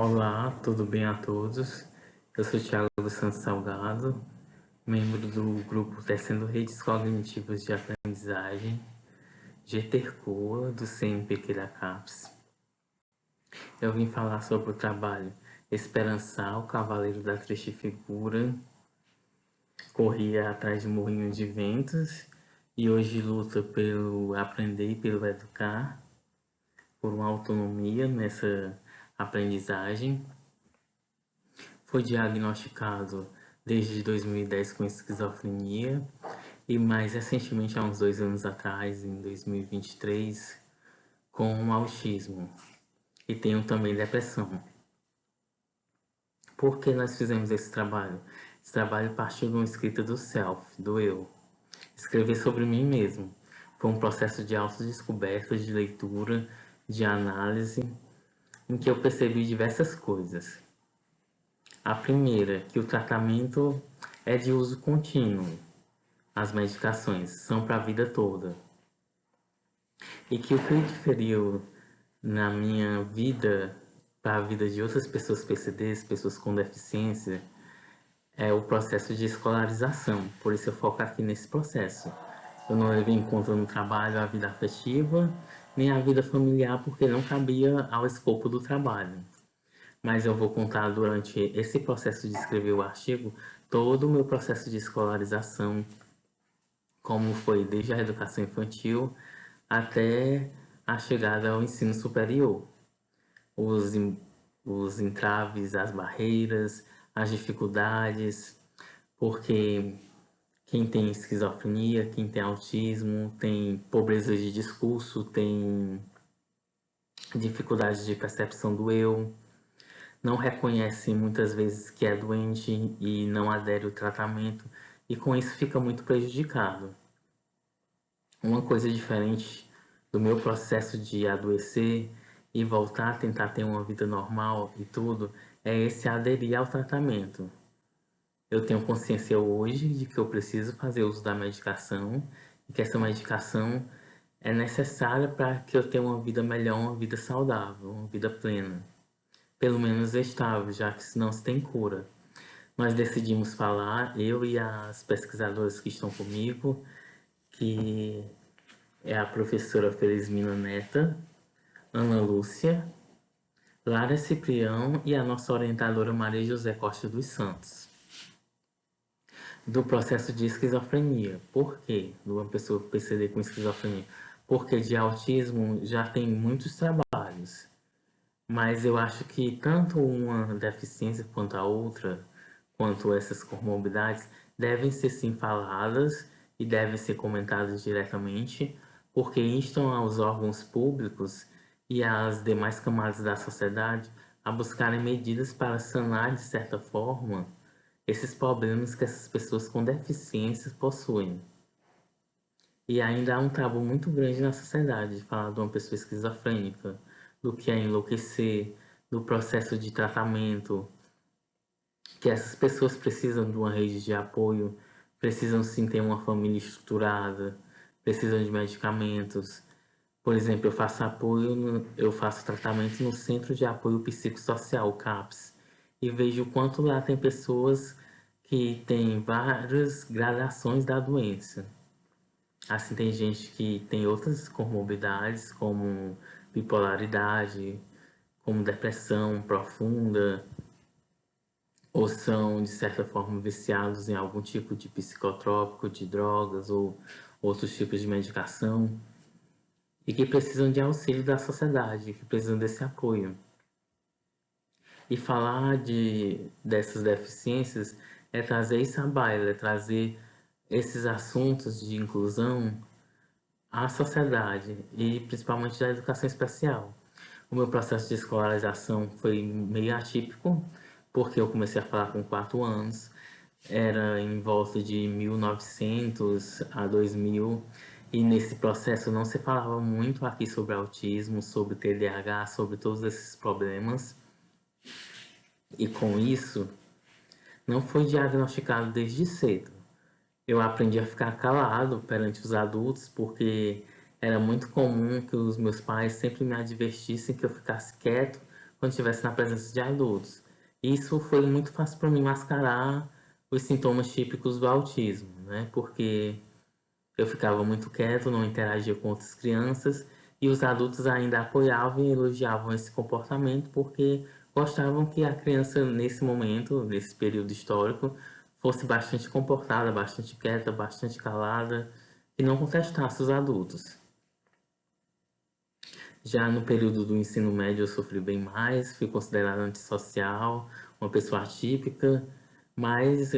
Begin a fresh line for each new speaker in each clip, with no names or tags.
Olá, tudo bem a todos? Eu sou Thiago dos Santos Salgado, membro do grupo Tecendo Redes Cognitivas de Aprendizagem, GTERCOA, do CNPq da CAPES. Eu vim falar sobre o trabalho Esperançar, o Cavaleiro da Triste Figura, corria atrás de moinhos de ventos e hoje luta pelo aprender e pelo educar, por uma autonomia nessa aprendizagem. Foi diagnosticado desde 2010 com esquizofrenia e mais recentemente, há uns 2 anos atrás, em 2023, com autismo. E tenho também depressão. Por que nós fizemos esse trabalho? Esse trabalho partiu de uma escrita do self, do eu. Escrever sobre mim mesmo. Foi um processo de autodescoberta, de leitura, de análise, em que eu percebi diversas coisas. A primeira, que o tratamento é de uso contínuo. As medicações são para a vida toda. E que o que diferiu na minha vida para a vida de outras pessoas PCDs, pessoas com deficiência, é o processo de escolarização. Por isso eu foco aqui nesse processo. Eu não levei em conta no trabalho a vida afetiva, nem a vida familiar, porque não cabia ao escopo do trabalho. Mas eu vou contar durante esse processo de escrever o artigo todo o meu processo de escolarização, como foi desde a educação infantil até a chegada ao ensino superior. Os, os entraves, as barreiras, as dificuldades, porque quem tem esquizofrenia, quem tem autismo, tem pobreza de discurso, tem dificuldade de percepção do eu, não reconhece muitas vezes que é doente e não adere ao tratamento, e com isso fica muito prejudicado. Uma coisa diferente do meu processo de adoecer e voltar a tentar ter uma vida normal e tudo, é esse aderir ao tratamento. Eu tenho consciência hoje de que eu preciso fazer uso da medicação e que essa medicação é necessária para que eu tenha uma vida melhor, uma vida saudável, uma vida plena. Pelo menos estável, já que senão se tem cura. Nós decidimos falar, eu e as pesquisadoras que estão comigo, que é a professora Felizmina Neta, Ana Lúcia, Lara Ciprião e a nossa orientadora Maria José Costa dos Santos. Do processo de esquizofrenia. Por quê? De uma pessoa PCD com esquizofrenia. Porque de autismo já tem muitos trabalhos. Mas eu acho que tanto uma deficiência quanto a outra, quanto essas comorbidades, devem ser sim faladas e devem ser comentadas diretamente, porque instam aos órgãos públicos e às demais camadas da sociedade a buscarem medidas para sanar, de certa forma, esses problemas que essas pessoas com deficiências possuem. E ainda há um tabu muito grande na sociedade de falar de uma pessoa esquizofrênica, do que é enlouquecer, do processo de tratamento, que essas pessoas precisam de uma rede de apoio, precisam sim ter uma família estruturada, precisam de medicamentos. Por exemplo, eu faço tratamento no Centro de Apoio Psicossocial, CAPS, e vejo o quanto lá tem pessoas que têm várias gradações da doença. Assim, tem gente que tem outras comorbidades, como bipolaridade, como depressão profunda, ou são, de certa forma, viciados em algum tipo de psicotrópico, de drogas ou outros tipos de medicação, e que precisam de auxílio da sociedade, que precisam desse apoio. E falar dessas deficiências é trazer isso à baila, é trazer esses assuntos de inclusão à sociedade e principalmente da educação especial. O meu processo de escolarização foi meio atípico, porque eu comecei a falar com 4 anos, era em volta de 1900 a 2000, e nesse processo não se falava muito aqui sobre autismo, sobre TDAH, sobre todos esses problemas, e com isso não foi diagnosticado desde cedo. Eu aprendi a ficar calado perante os adultos porque era muito comum que os meus pais sempre me advertissem que eu ficasse quieto quando estivesse na presença de adultos. Isso foi muito fácil para mim mascarar os sintomas típicos do autismo, né? Porque eu ficava muito quieto, não interagia com outras crianças e os adultos ainda apoiavam e elogiavam esse comportamento porque gostavam que a criança, nesse momento, nesse período histórico, fosse bastante comportada, bastante quieta, bastante calada e não contestasse os adultos. Já no período do ensino médio eu sofri bem mais, fui considerado antissocial, uma pessoa atípica, mas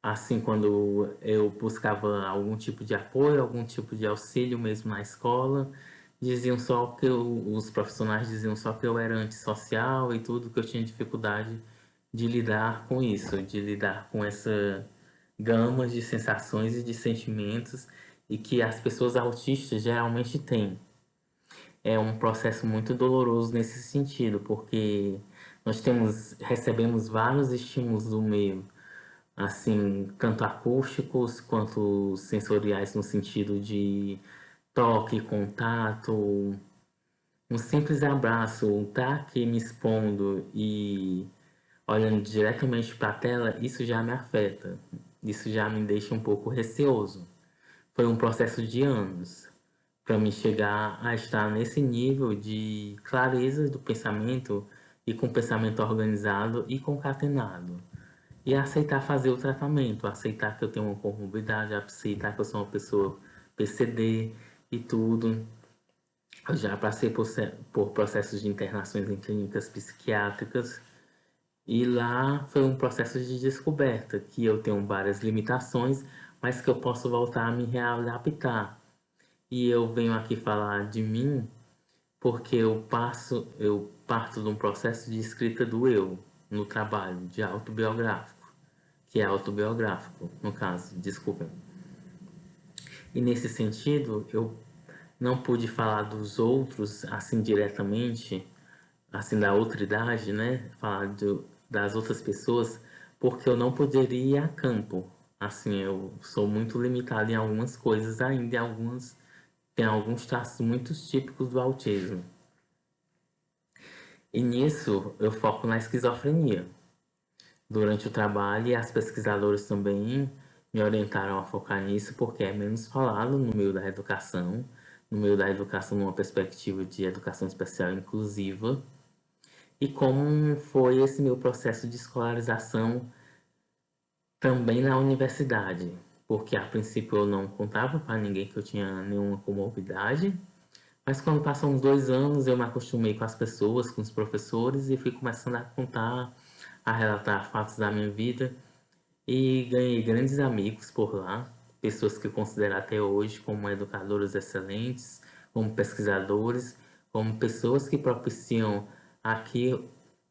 assim, quando eu buscava algum tipo de apoio, algum tipo de auxílio mesmo na escola, diziam só que os profissionais diziam só que eu era antissocial e tudo, que eu tinha dificuldade de lidar com isso, de lidar com essa gama de sensações e de sentimentos e que as pessoas autistas geralmente têm. É um processo muito doloroso nesse sentido, porque recebemos vários estímulos do meio, assim, tanto acústicos quanto sensoriais no sentido de toque, contato, um simples abraço, estar aqui me expondo e olhando diretamente para a tela, isso já me afeta, isso já me deixa um pouco receoso. Foi um processo de anos para me chegar a estar nesse nível de clareza do pensamento e com pensamento organizado e concatenado. E aceitar fazer o tratamento, aceitar que eu tenho uma comorbidade, aceitar que eu sou uma pessoa PCD e tudo. Eu já passei por processos de internações em clínicas psiquiátricas e lá foi um processo de descoberta, que eu tenho várias limitações, mas que eu posso voltar a me readaptar. E eu venho aqui falar de mim porque eu parto de um processo de escrita do eu no trabalho, de autobiográfico, que é autobiográfico, no caso, desculpem. E nesse sentido, eu não pude falar dos outros assim diretamente, assim da outra idade, né? Falar das outras pessoas, porque eu não poderia ir a campo. Assim, eu sou muito limitado em algumas coisas ainda, tem alguns traços muito típicos do autismo. E nisso eu foco na esquizofrenia. Durante o trabalho, e as pesquisadoras também me orientaram a focar nisso, porque é menos falado no meio da educação, no meio da educação numa perspectiva de educação especial inclusiva, e como foi esse meu processo de escolarização também na universidade, porque a princípio eu não contava para ninguém que eu tinha nenhuma comorbidade, mas quando passam uns 2 anos eu me acostumei com as pessoas, com os professores e fui começando a contar, a relatar fatos da minha vida e ganhei grandes amigos por lá, pessoas que eu considero até hoje como educadores excelentes, como pesquisadores, como pessoas que propiciam aqui,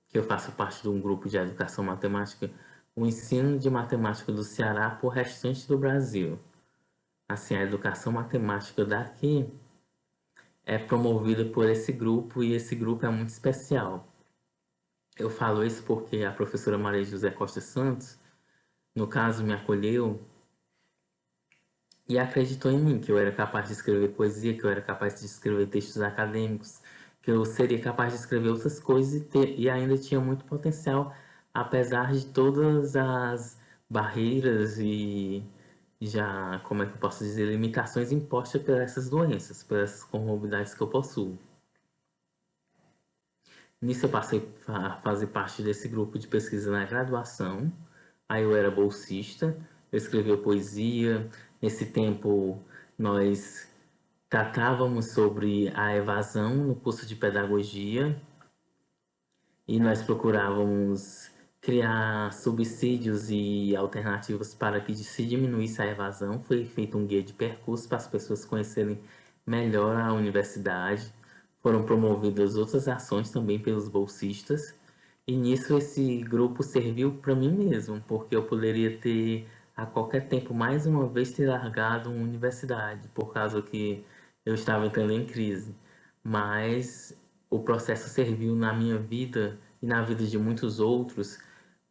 que eu faço parte de um grupo de educação matemática, o ensino de matemática do Ceará para o restante do Brasil. Assim, a educação matemática daqui é promovida por esse grupo e esse grupo é muito especial. Eu falo isso porque a professora Maria José Costa Santos, no caso, me acolheu e acreditou em mim, que eu era capaz de escrever poesia, que eu era capaz de escrever textos acadêmicos, que eu seria capaz de escrever outras coisas e ainda tinha muito potencial, apesar de todas as barreiras e já, como é que eu posso dizer, limitações impostas por essas doenças, por essas comorbidades que eu possuo. Nisso eu passei a fazer parte desse grupo de pesquisa na graduação. Aí eu era bolsista, eu escrevia poesia. Nesse tempo nós tratávamos sobre a evasão no curso de pedagogia e nós procurávamos criar subsídios e alternativas para que se diminuísse a evasão. Foi feito um guia de percurso para as pessoas conhecerem melhor a universidade. Foram promovidas outras ações também pelos bolsistas. E nisso esse grupo serviu para mim mesmo, porque eu poderia ter a qualquer tempo mais uma vez ter largado uma universidade, por causa que eu estava entrando em crise. Mas o processo serviu na minha vida e na vida de muitos outros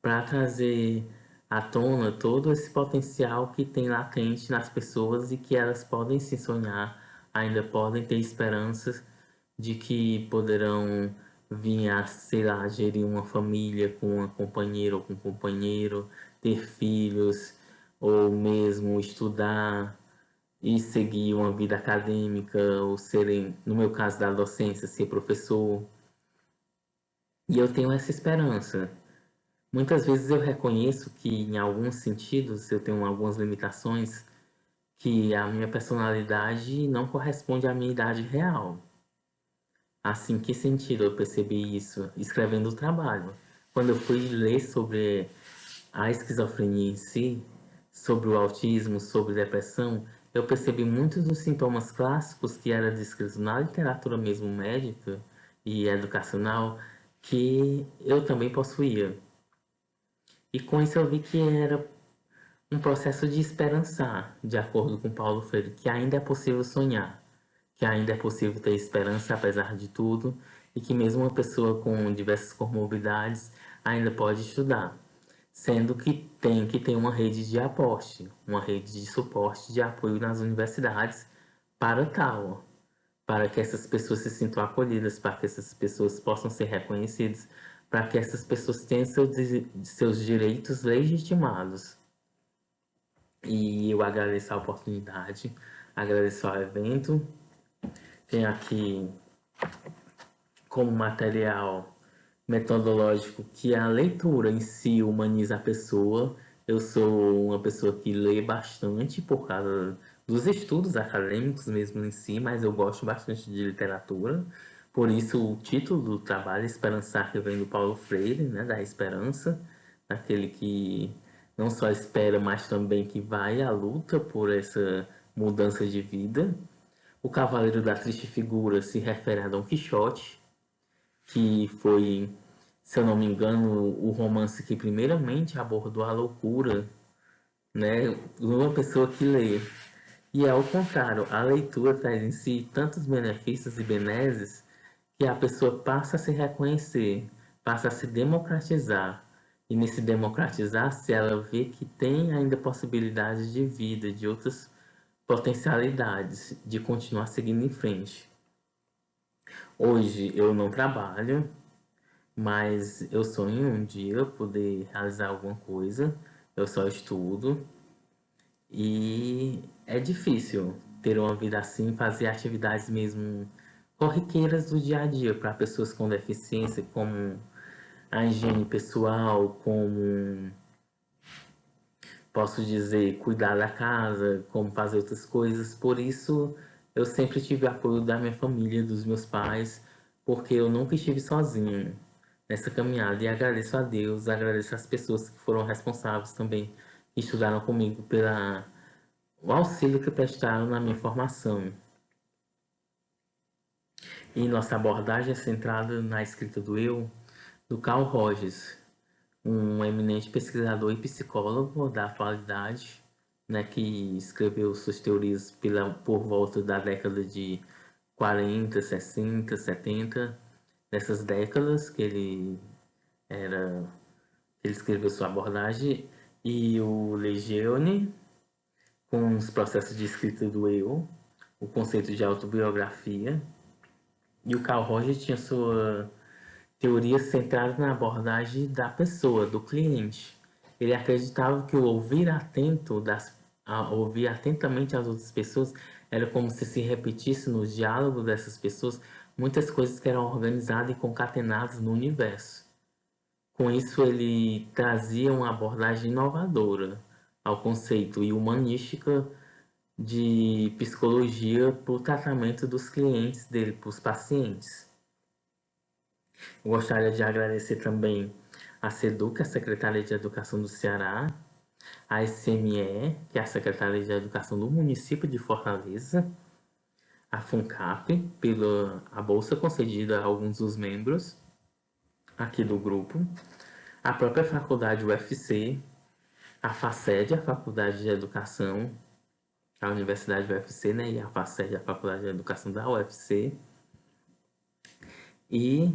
para trazer à tona todo esse potencial que tem latente nas pessoas e que elas podem se sonhar, ainda podem ter esperanças de que poderão vir a, sei lá, gerir uma família com uma companheira ou com um companheiro, ter filhos, ou mesmo estudar e seguir uma vida acadêmica, ou serem, no meu caso da docência, ser professor. E eu tenho essa esperança. Muitas vezes eu reconheço que, em alguns sentidos, eu tenho algumas limitações, que a minha personalidade não corresponde à minha idade real. Assim, que sentido eu percebi isso? Escrevendo o trabalho. Quando eu fui ler sobre a esquizofrenia em si, sobre o autismo, sobre depressão, eu percebi muitos dos sintomas clássicos que eram descritos na literatura mesmo médica e educacional que eu também possuía. E com isso eu vi que era um processo de esperançar, de acordo com Paulo Freire, que ainda é possível sonhar, que ainda é possível ter esperança apesar de tudo, e que mesmo uma pessoa com diversas comorbidades ainda pode estudar, sendo que ter uma rede de aposte, uma rede de suporte, de apoio nas universidades para tal, para que essas pessoas se sintam acolhidas, para que essas pessoas possam ser reconhecidas, para que essas pessoas tenham seus direitos legitimados. E eu agradeço a oportunidade, agradeço ao evento. Tem aqui como material metodológico que a leitura em si humaniza a pessoa. Eu sou uma pessoa que lê bastante por causa dos estudos acadêmicos mesmo em si, mas eu gosto bastante de literatura. Por isso o título do trabalho, Esperançar, que vem do Paulo Freire, né, da esperança, daquele que não só espera, mas também que vai à luta por essa mudança de vida. O Cavaleiro da Triste Figura se refere a Dom Quixote, que foi, se eu não me engano, o romance que primeiramente abordou a loucura, né, de uma pessoa que lê. E ao contrário, a leitura traz em si tantos benefícios e benesses que a pessoa passa a se reconhecer, passa a se democratizar. E nesse democratizar-se, ela vê que tem ainda possibilidades de vida, de outras potencialidades, de continuar seguindo em frente. Hoje eu não trabalho, mas eu sonho um dia poder realizar alguma coisa. Eu só estudo e é difícil ter uma vida assim, fazer atividades mesmo corriqueiras do dia a dia para pessoas com deficiência, como a higiene pessoal, como posso dizer, cuidar da casa, como fazer outras coisas. Por isso, eu sempre tive apoio da minha família, dos meus pais, porque eu nunca estive sozinho nessa caminhada. E agradeço a Deus, agradeço às pessoas que foram responsáveis também, que estudaram comigo, pela o auxílio que prestaram na minha formação. E nossa abordagem é centrada na escrita do eu, do Carl Rogers, um eminente pesquisador e psicólogo da atualidade, né, que escreveu suas teorias por volta da década de 40, 60, 70, nessas décadas que era, ele escreveu sua abordagem, e o Lejeune, com os processos de escrita do eu, o conceito de autobiografia, e o Carl Rogers tinha sua teoria centrada na abordagem da pessoa, do cliente. Ele acreditava que o ouvir atentamente as outras pessoas era como se repetisse no diálogo dessas pessoas muitas coisas que eram organizadas e concatenadas no universo. Com isso, ele trazia uma abordagem inovadora ao conceito e humanística de psicologia para o tratamento dos clientes dele, para os pacientes. Eu gostaria de agradecer também a SEDUC, a Secretaria de Educação do Ceará, a SME, que é a Secretaria de Educação do município de Fortaleza, a FUNCAP, pela a bolsa concedida a alguns dos membros aqui do grupo, a própria faculdade UFC, a FACED, a Faculdade de Educação, a Universidade UFC, né, e a FACED, a Faculdade de Educação da UFC, e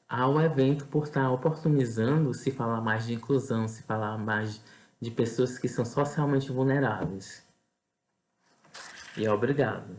ao evento por estar oportunizando se falar mais de inclusão, se falar mais de pessoas que são socialmente vulneráveis. E obrigado.